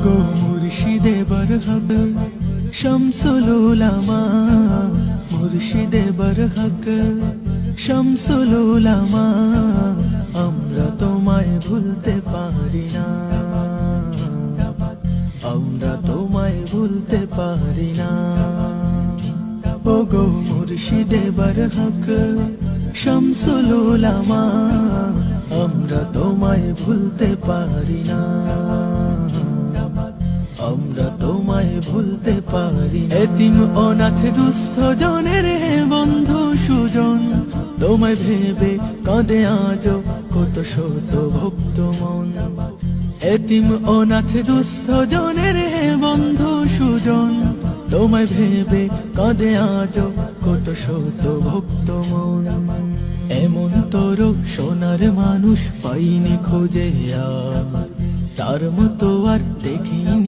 ওগো মুর্শিদে বরহক শামসুল উলামা, মুর্শিদে বরহক শামসুল উলামা, আমরা তোমায় ভুলতে পারি না, আমরা তোমায় ভুলতে পারি না। ওগো মুর্শিদে বরহক শামসুল উলামা, আমরা তোমায় ভুলতে পারি না, আমরা তোমায় ভুলতে পারি না। এতিম অনাথ দুস্থ জনের হে বন্ধু সুজন, তোমায় ভেবে কাঁদে আজ কত শত ভক্ত মন। এতিম অনাথ দুস্থ জনের হে বন্ধু সুজন, তোমায় ভেবে কাঁদে আজ কত শত ভক্ত মন। এমন তোর সোনার মানুষ পাইনি খুঁজে আর, তার মতো আর দেখিনি।